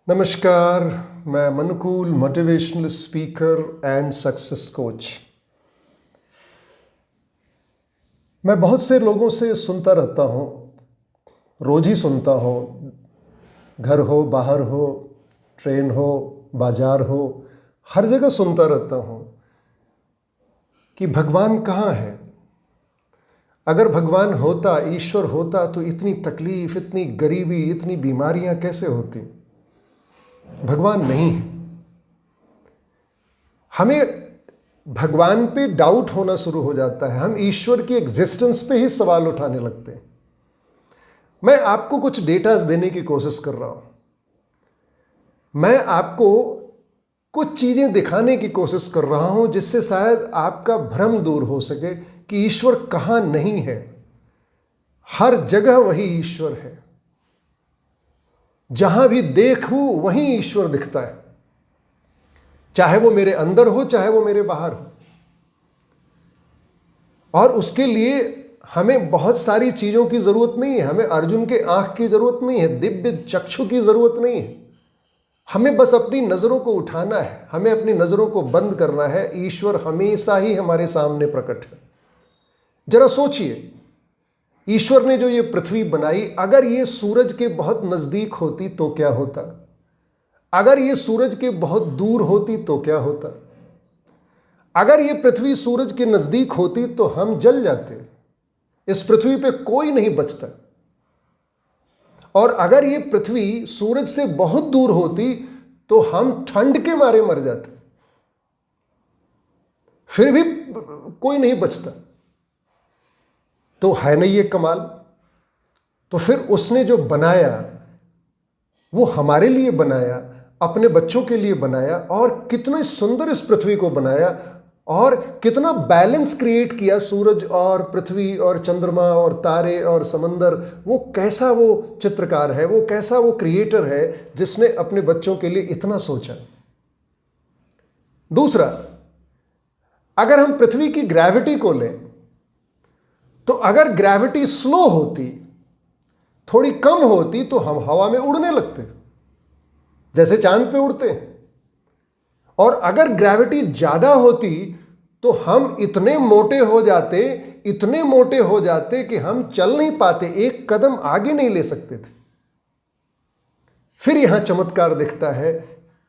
नमस्कार। मैं Manukool motivational speaker and success coach. मैं बहुत से लोगों से सुनता रहता हूँ, रोज ही सुनता हूँ। घर हो, बाहर हो, ट्रेन हो, बाजार हो, हर जगह सुनता रहता हूँ कि भगवान कहाँ है। अगर भगवान होता, ईश्वर होता, तो इतनी तकलीफ, इतनी गरीबी, इतनी बीमारियां कैसे होती। भगवान नहीं है। हमें भगवान पे डाउट होना शुरू हो जाता है। हम ईश्वर की एग्जिस्टेंस पे ही सवाल उठाने लगते हैं। मैं आपको कुछ डेटास देने की कोशिश कर रहा हूं। मैं आपको कुछ चीजें दिखाने की कोशिश कर रहा हूं जिससे शायद आपका भ्रम दूर हो सके कि ईश्वर कहां नहीं है। हर जगह वही ईश्वर है। जहां भी देखूं वहीं ईश्वर दिखता है, चाहे वो मेरे अंदर हो, चाहे वो मेरे बाहर हो। और उसके लिए हमें बहुत सारी चीजों की जरूरत नहीं है। हमें अर्जुन के आंख की जरूरत नहीं है, दिव्य चक्षु की जरूरत नहीं है। हमें बस अपनी नजरों को उठाना है, हमें अपनी नजरों को बंद करना है। ईश्वर हमेशा ही हमारे सामने प्रकट है। जरा सोचिए, ईश्वर ने जो ये पृथ्वी बनाई, अगर ये सूरज के बहुत नजदीक होती तो क्या होता। अगर ये सूरज के बहुत दूर होती तो क्या होता। अगर ये पृथ्वी सूरज के नजदीक होती तो हम जल जाते। इस पृथ्वी पे कोई नहीं बचता। और अगर ये पृथ्वी सूरज से बहुत दूर होती तो हम ठंड के मारे मर जाते। फिर भी कोई नहीं बचता। तो है नहीं ये कमाल। तो फिर उसने जो बनाया वो हमारे लिए बनाया, अपने बच्चों के लिए बनाया। और कितने सुंदर इस पृथ्वी को बनाया, और कितना बैलेंस क्रिएट किया। सूरज और पृथ्वी और चंद्रमा और तारे और समंदर। वो कैसा वो चित्रकार है, वो कैसा वो क्रिएटर है जिसने अपने बच्चों के लिए इतना सोचा। दूसरा, अगर हम पृथ्वी की ग्रेविटी को लें तो अगर ग्रेविटी स्लो होती, थोड़ी कम होती, तो हम हवा में उड़ने लगते, जैसे चांद पे उड़ते हैं। और अगर ग्रेविटी ज्यादा होती तो हम इतने मोटे हो जाते, इतने मोटे हो जाते कि हम चल नहीं पाते, एक कदम आगे नहीं ले सकते थे। फिर यहां चमत्कार दिखता है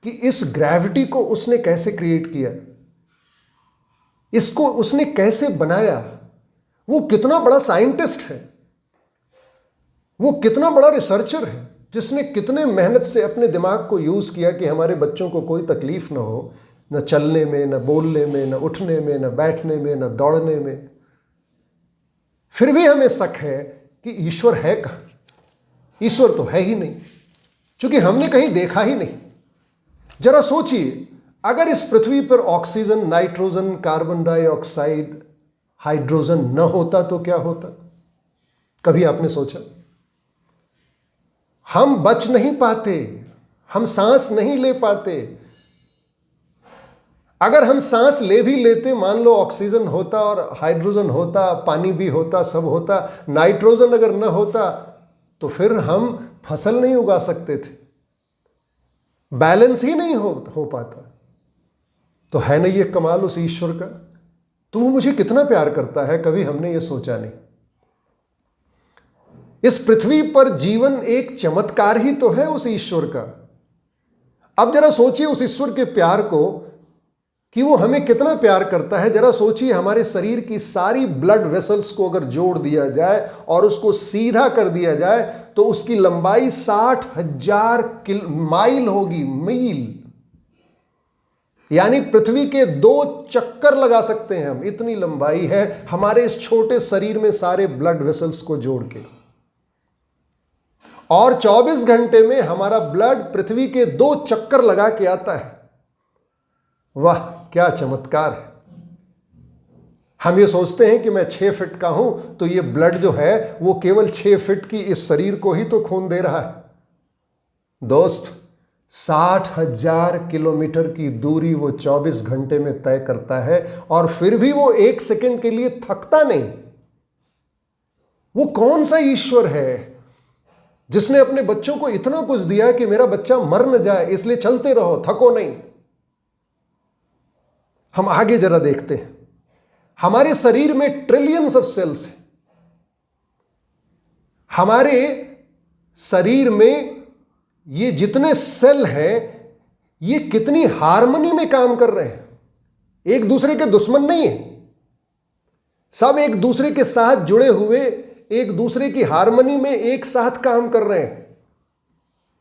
कि इस ग्रेविटी को उसने कैसे क्रिएट किया, इसको उसने कैसे बनाया। वो कितना बड़ा साइंटिस्ट है, वो कितना बड़ा रिसर्चर है, जिसने कितने मेहनत से अपने दिमाग को यूज किया कि हमारे बच्चों को कोई तकलीफ ना हो, न चलने में, न बोलने में, न उठने में, न बैठने में, न दौड़ने में। फिर भी हमें शक है कि ईश्वर है कहां। ईश्वर तो है ही नहीं, क्योंकि हमने कहीं देखा ही नहीं। जरा सोचिए, अगर इस पृथ्वी पर oxygen, nitrogen, carbon dioxide, hydrogen न होता तो क्या होता। कभी आपने सोचा? हम बच नहीं पाते, हम सांस नहीं ले पाते। अगर हम सांस ले भी लेते, मान लो ऑक्सीजन होता और हाइड्रोजन होता, पानी भी होता, सब होता, नाइट्रोजन अगर न होता तो फिर हम फसल नहीं उगा सकते थे, बैलेंस ही नहीं हो पाता। तो है नहीं ये कमाल उस ईश्वर का। तो वो मुझे कितना प्यार करता है, कभी हमने ये सोचा नहीं। इस पृथ्वी पर जीवन एक चमत्कार ही तो है उस ईश्वर का। अब जरा सोचिए उस ईश्वर के प्यार को, कि वो हमें कितना प्यार करता है। जरा सोचिए, हमारे शरीर की सारी ब्लड वेसल्स को अगर जोड़ दिया जाए और उसको सीधा कर दिया जाए तो उसकी लंबाई 60,000 माइल होगी, मील। यानी पृथ्वी के 2 चक्कर लगा सकते हैं हम, इतनी लंबाई है हमारे इस छोटे शरीर में सारे ब्लड वेसल्स को जोड़ के। और 24 घंटे में हमारा ब्लड पृथ्वी के 2 चक्कर लगा के आता है। वाह, क्या चमत्कार है। हम ये सोचते हैं कि मैं 6 फीट का हूं तो ये ब्लड जो है वो केवल 6 फीट की इस शरीर को ही तो खून दे रहा है। दोस्त, 60,000 किलोमीटर की दूरी वो 24 घंटे में तय करता है, और फिर भी वो 1 सेकंड के लिए थकता नहीं। वो कौन सा ईश्वर है जिसने अपने बच्चों को इतना कुछ दिया कि मेरा बच्चा मर न जाए, इसलिए चलते रहो, थको नहीं। हम आगे जरा देखते हैं, हमारे शरीर में ट्रिलियंस ऑफ सेल्स हैं। हमारे शरीर में ये जितने सेल हैं, ये कितनी हार्मनी में काम कर रहे हैं। एक दूसरे के दुश्मन नहीं है, सब एक दूसरे के साथ जुड़े हुए, एक दूसरे की हार्मनी में एक साथ काम कर रहे हैं।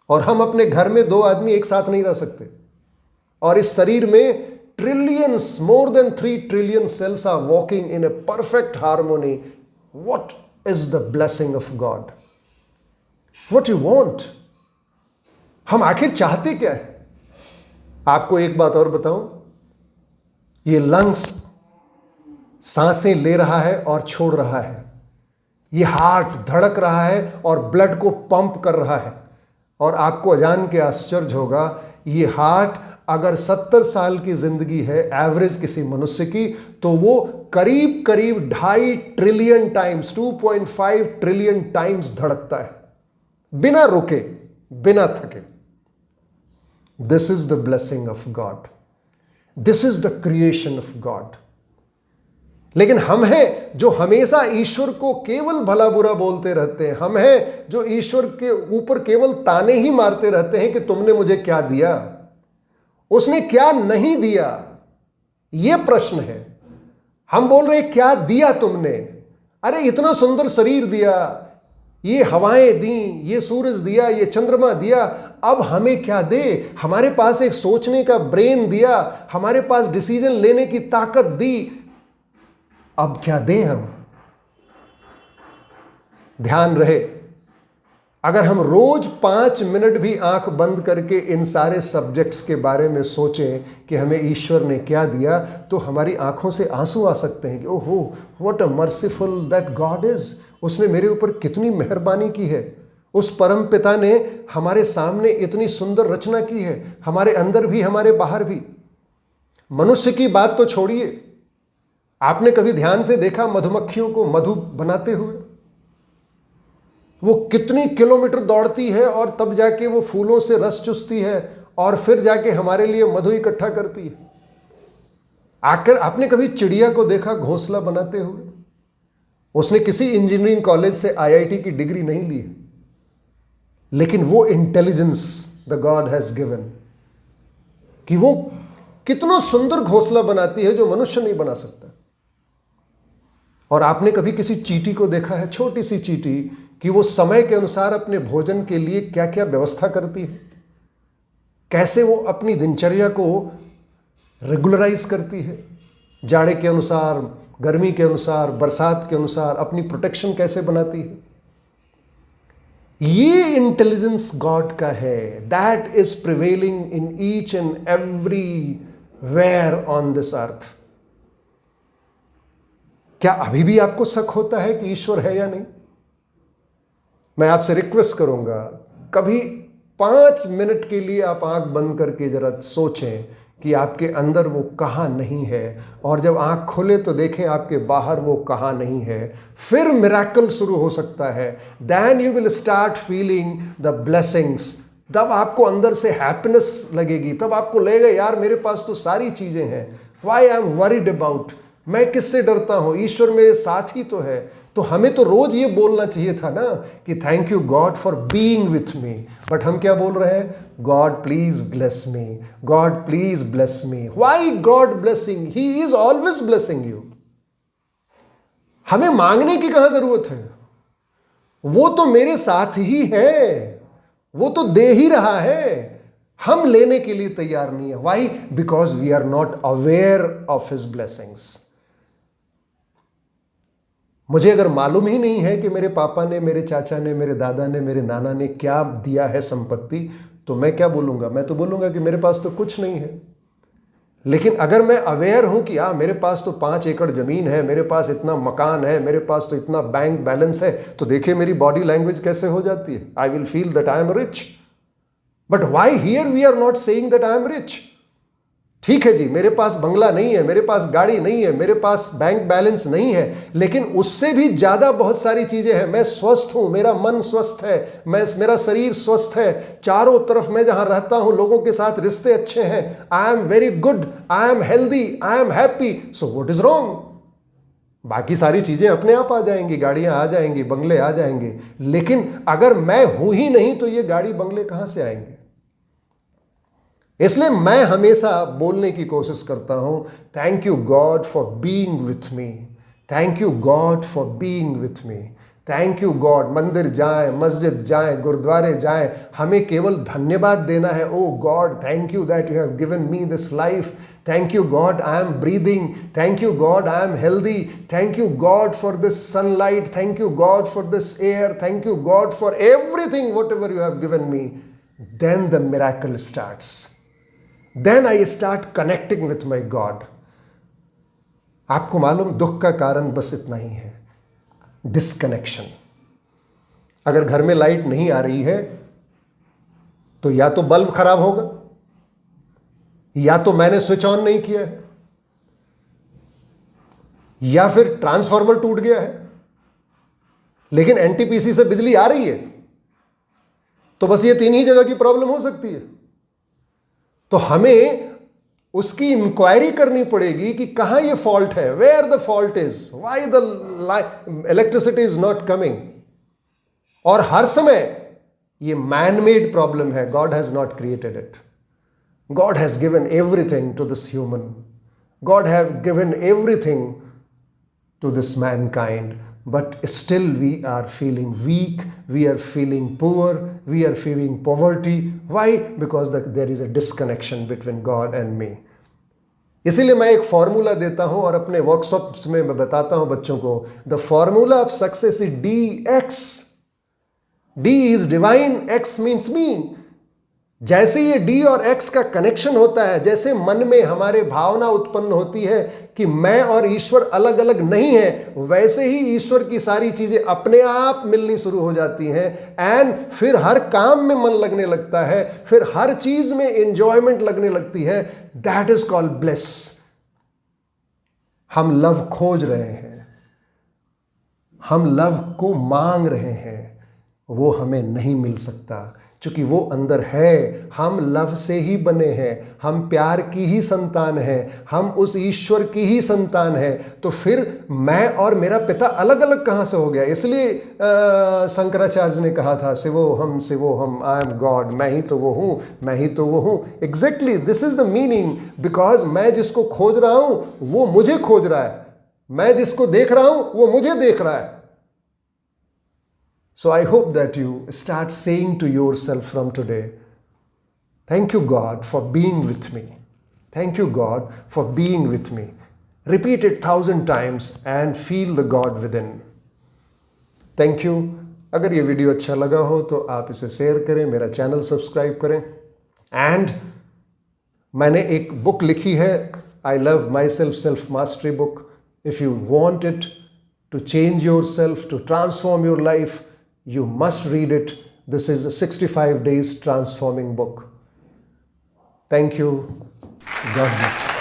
और हम अपने घर में 2 आदमी एक साथ नहीं रह सकते, और इस शरीर में trillions, more than 3 trillion cells are walking in a perfect harmony. What is the blessing of God? What you want? हम आखिर चाहते क्या है? आपको एक बात और बताऊं, ये लंग्स सांसें ले रहा है और छोड़ रहा है, ये हार्ट धड़क रहा है और ब्लड को पंप कर रहा है। और आपको जान के आश्चर्य होगा, ये हार्ट अगर 70 साल की जिंदगी है एवरेज किसी मनुष्य की, तो वो करीब करीब 2.5 ट्रिलियन टाइम्स, 2.5 ट्रिलियन टाइम्स धड़कता है, बिना रुके, बिना थके। This is the blessing of God, this is the creation of God. लेकिन हम हैं जो हमेशा ईश्वर को केवल भला बुरा बोलते रहते हैं। हम हैं जो ईश्वर के ऊपर केवल ताने ही मारते रहते हैं कि तुमने मुझे क्या दिया, उसने क्या नहीं दिया। यह प्रश्न है। हम बोल रहे हैं क्या दिया तुमने? अरे इतना सुंदर शरीर दिया, ये हवाएं दी, ये सूरज दिया, ये चंद्रमा दिया, अब हमें क्या दे? हमारे पास एक सोचने का ब्रेन दिया, हमारे पास डिसीजन लेने की ताकत दी, अब क्या दें हम? ध्यान रहे, अगर हम रोज 5 मिनट भी आंख बंद करके इन सारे सब्जेक्ट्स के बारे में सोचें कि हमें ईश्वर ने क्या दिया, तो हमारी आंखों से आंसू आ सकते हैं कि ओहो, what a merciful that God is. उसने मेरे ऊपर कितनी मेहरबानी की है। उस परम पिता ने हमारे सामने इतनी सुंदर रचना की है, हमारे अंदर भी, हमारे बाहर भी। मनुष्य की बात तो छोड़िए, आपने कभी ध्यान से देखा मधुमक्खियों को मधु बनाते हुए? वो कितनी किलोमीटर दौड़ती है और तब जाके वो फूलों से रस चूसती है और फिर जाके हमारे लिए मधु इकट्ठा करती है। आकर आपने कभी चिड़िया को देखा घोंसला बनाते हुए? उसने किसी इंजीनियरिंग कॉलेज से आईआईटी की डिग्री नहीं ली है, लेकिन वो intelligence the God has given कि वो कितना सुंदर घोंसला बनाती है जो मनुष्य नहीं बना सकता। और आपने कभी किसी चींटी को देखा है, छोटी सी चींटी, कि वो समय के अनुसार अपने भोजन के लिए क्या क्या व्यवस्था करती है, कैसे वो अपनी दिनचर्या को रेगुलराइज करती है, जाड़े के अनुसार, गर्मी के अनुसार, बरसात के अनुसार अपनी प्रोटेक्शन कैसे बनाती है। ये इंटेलिजेंस गॉड का है। That is prevailing in each and every where on this earth. क्या अभी भी आपको शक होता है कि ईश्वर है या नहीं? मैं आपसे रिक्वेस्ट करूंगा, कभी 5 मिनट के लिए आप आंख बंद करके जरा सोचें कि आपके अंदर वो कहाँ नहीं है, और जब आंख खोले तो देखें आपके बाहर वो कहाँ नहीं है। फिर मिरेकल शुरू हो सकता है। Then you will start feeling the blessings. तब आपको अंदर से हैप्पीनेस लगेगी, तब आपको लगेगा यार मेरे पास तो सारी चीजें हैं, why I am worried about, मैं किससे डरता हूं, ईश्वर मेरे साथ ही तो है। तो हमें तो रोज ये बोलना चाहिए था ना कि thank you God for being with me. But हम क्या बोल रहे हैं? God please bless me, God please bless me. Why God blessing? He is always blessing you. हमें मांगने की कहां जरूरत है? वो तो मेरे साथ ही है, वो तो दे ही रहा है। हम लेने के लिए तैयार नहीं है। Why? Because we are not aware of his blessings. मुझे अगर मालूम ही नहीं है कि मेरे पापा ने, मेरे चाचा ने, मेरे दादा ने, मेरे नाना ने क्या दिया है संपत्ति, तो मैं क्या बोलूंगा? मैं तो बोलूंगा कि मेरे पास तो कुछ नहीं है। लेकिन अगर मैं अवेयर हूं कि मेरे पास तो 5 एकड़ जमीन है, मेरे पास इतना मकान है, मेरे पास तो इतना बैंक बैलेंस है, तो देखिए मेरी बॉडी लैंग्वेज कैसे हो जाती है। I will feel that I am rich. But why here we are not saying that I am rich? ठीक है जी, मेरे पास बंगला नहीं है, मेरे पास गाड़ी नहीं है, मेरे पास बैंक बैलेंस नहीं है, लेकिन उससे भी ज़्यादा बहुत सारी चीज़ें हैं। मैं स्वस्थ हूँ, मेरा मन स्वस्थ है, मेरा शरीर स्वस्थ है, चारों तरफ मैं जहाँ रहता हूँ लोगों के साथ रिश्ते अच्छे हैं, I am very good, I am healthy, I am happy, so what is wrong? बाकी सारी चीज़ें अपने आप आ जाएंगी, गाड़ियाँ आ जाएंगी, बंगले आ जाएंगे, लेकिन अगर मैं हूँ ही नहीं तो ये गाड़ी बंगले कहाँ से आएंगे? इसलिए मैं हमेशा बोलने की कोशिश करता हूं, thank you God for being with me, thank you God for being with me, thank you God. मंदिर जाएं, मस्जिद जाएं, गुरुद्वारे जाएं, हमें केवल धन्यवाद देना है। Oh God, thank you that you have given me this life, thank you God I am breathing, thank you God I am healthy, thank you God for this sunlight, thank you God for this air, thank you God for everything whatever you have given me. Then the miracle starts, then I start connecting with my God. आपको मालूम, दुख का कारण बस इतना ही है, disconnection. अगर घर में लाइट नहीं आ रही है तो या तो बल्ब खराब होगा, या तो मैंने स्विच ऑन नहीं किया है, या फिर ट्रांसफार्मर टूट गया है। लेकिन एनटीपीसी से बिजली आ रही है, तो बस ये तीन ही जगह की प्रॉब्लम हो सकती है। तो हमें उसकी इंक्वायरी करनी पड़ेगी कि कहां ये फॉल्ट है, where the fault is, why the electricity is not coming. और हर समय ये मैन मेड प्रॉब्लम है, God has not created it. God has given everything to this human, God have given everything to this mankind, but still we are feeling weak, we are feeling poor, we are feeling poverty. Why? Because there is a disconnection between God and me. इसीलिए मैं एक formula देता हूं और अपने workshops में मैं बताता हूं बच्चों को, the formula of success is DX. D is divine, X means me. जैसे ये D और X का कनेक्शन होता है, जैसे मन में हमारे भावना उत्पन्न होती है कि मैं और ईश्वर अलग अलग नहीं है, वैसे ही ईश्वर की सारी चीजें अपने आप मिलनी शुरू हो जाती हैं। एंड फिर हर काम में मन लगने लगता है, फिर हर चीज में एंजॉयमेंट लगने लगती है। That is called bless. हम लव खोज रहे हैं, हम लव को मांग रहे हैं, वो हमें नहीं मिल सकता क्योंकि वो अंदर है। हम लव से ही बने हैं, हम प्यार की ही संतान हैं, हम उस ईश्वर की ही संतान हैं। तो फिर मैं और मेरा पिता अलग अलग कहाँ से हो गया? इसलिए शंकराचार्य ने कहा था, शिवो हम, आई एम गॉड, मैं ही तो वो हूँ, मैं ही तो वो हूँ। Exactly this is the meaning, because मैं जिसको खोज रहा हूँ वो मुझे खोज रहा है, मैं जिसको देख रहा हूँ वो मुझे देख रहा है। So I hope that you start saying to yourself from today, thank you God for being with me. Thank you God for being with me. Repeat it 1000 times and feel the God within. Thank you. अगर ये video अच्छा लगा हो तो आप इसे share करें, मेरा चैनल सब्सक्राइब करें। एंड मैंने एक बुक लिखी है, I love myself self mastery book. If you want it to change yourself, to transform your life, you must read it. This is a 65 days transforming book. Thank you. God bless you.